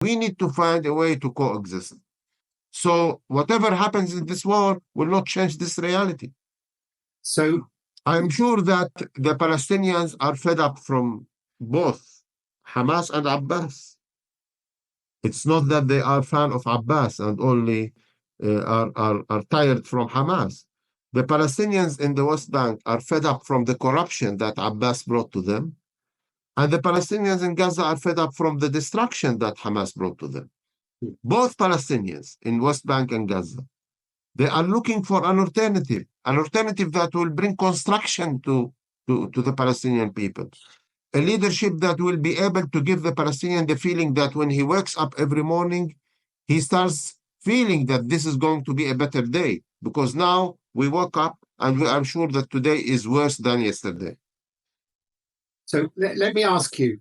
we need to find a way to coexist. So whatever happens in this war will not change this reality. So I'm sure that the Palestinians are fed up from both Hamas and Abbas. It's not that they are fan of Abbas and only are tired from Hamas. The Palestinians in the West Bank are fed up from the corruption that Abbas brought to them. And the Palestinians in Gaza are fed up from the destruction that Hamas brought to them. Both Palestinians in West Bank and Gaza, they are looking for an alternative that will bring construction to the Palestinian people. A leadership that will be able to give the Palestinian the feeling that when he wakes up every morning, he starts feeling that this is going to be a better day, because now we woke up and we are sure that today is worse than yesterday. So let me ask you,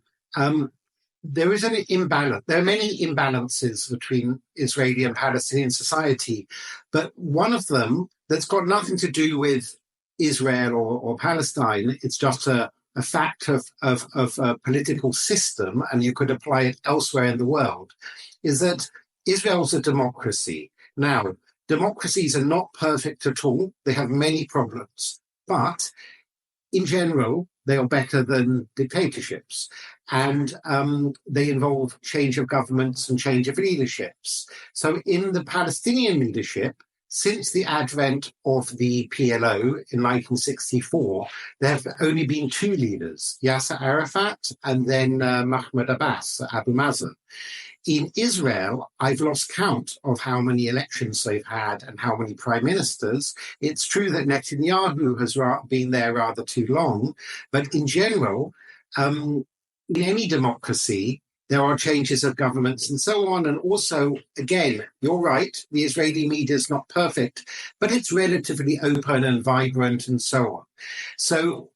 there is an imbalance. There are many imbalances between Israeli and Palestinian society, but one of them that's got nothing to do with Israel or Palestine, it's just a fact of a political system, and you could apply it elsewhere in the world, is that Israel's a democracy. Now, democracies are not perfect at all. They have many problems, but in general, they are better than dictatorships. And they involve change of governments and change of leaderships. So in the Palestinian leadership, since the advent of the PLO in 1964, there have only been two leaders, Yasser Arafat and then Mahmoud Abbas, Abu Mazen. In Israel, I've lost count of how many elections they've had and how many prime ministers. It's true that Netanyahu has been there rather too long, but in general, in any democracy, there are changes of governments and so on. And also, again, you're right, the Israeli media is not perfect, but it's relatively open and vibrant and so on. So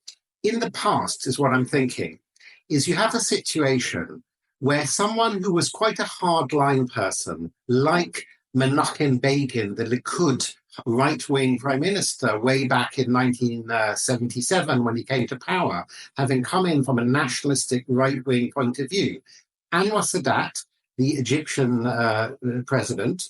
in the past, is what I'm thinking, is you have a situation where someone who was quite a hardline person, like Menachem Begin, the Likud right-wing prime minister way back in 1977 when he came to power, having come in from a nationalistic right-wing point of view. Anwar Sadat, the Egyptian president,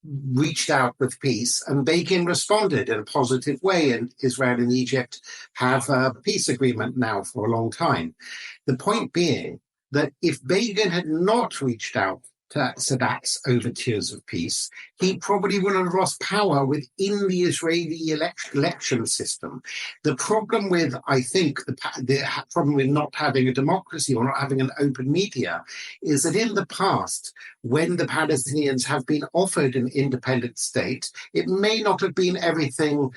reached out with peace, and Begin responded in a positive way, and Israel and Egypt have a peace agreement now for a long time. The point being that if Begin had not reached out to Sadat's overtures of peace, he probably would have lost power within the Israeli election system. The problem with, I think, the problem with not having a democracy or not having an open media is that in the past, when the Palestinians have been offered an independent state, it may not have been everything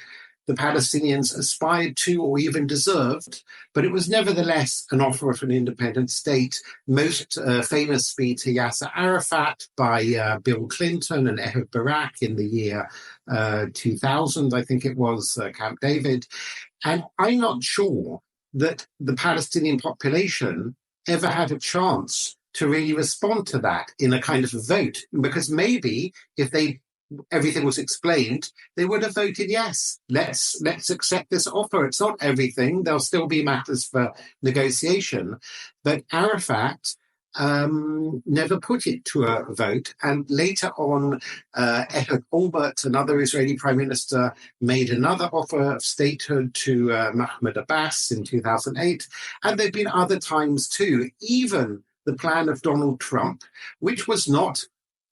the Palestinians aspired to or even deserved, but it was nevertheless an offer of an independent state, most famously to Yasser Arafat by Bill Clinton and Ehud Barak in the year 2000, I think it was, Camp David. And I'm not sure that the Palestinian population ever had a chance to really respond to that in a kind of vote, because maybe if everything was explained, they would have voted yes. Let's accept this offer. It's not everything. There'll still be matters for negotiation. But Arafat never put it to a vote. And later on, Ehud Olmert, another Israeli prime minister, made another offer of statehood to Mahmoud Abbas in 2008. And there have been other times too. Even the plan of Donald Trump, which was not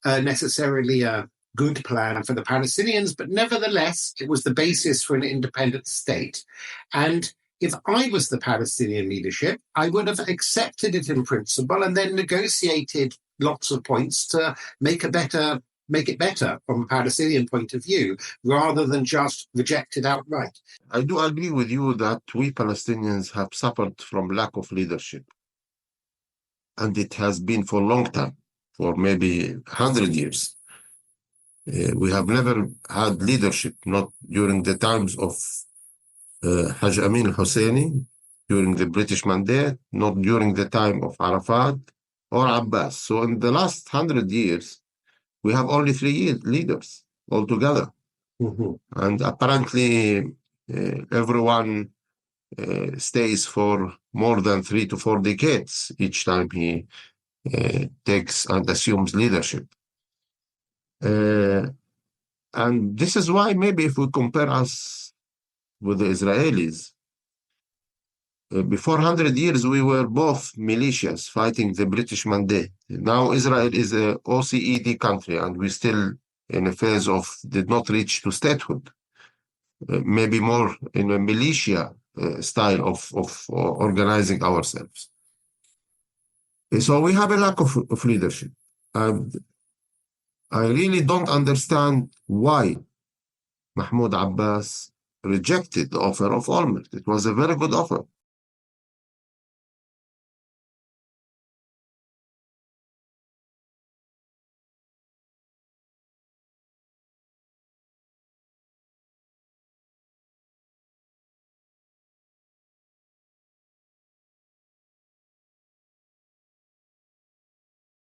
necessarily a good plan for the Palestinians, but nevertheless, it was the basis for an independent state. And if I was the Palestinian leadership, I would have accepted it in principle and then negotiated lots of points to make it better from a Palestinian point of view, rather than just reject it outright. I do agree with you that we Palestinians have suffered from lack of leadership. And it has been for a long time, for maybe 100 years. We have never had leadership, not during the times of Haj Amin al-Husseini, during the British Mandate, not during the time of Arafat or Abbas. So in the last 100 years, we have only 3 leaders altogether. Mm-hmm. And apparently everyone stays for more than 3 to 4 decades each time he takes and assumes leadership. And this is why maybe if we compare us with the Israelis, before 100 years, we were both militias fighting the British mandate. Now Israel is a OCED country, and we're still in a phase of did not reach to statehood. Maybe more in a militia style of organizing ourselves. So we have a lack of leadership. And I really don't understand why Mahmoud Abbas rejected the offer of Olmert. It was a very good offer.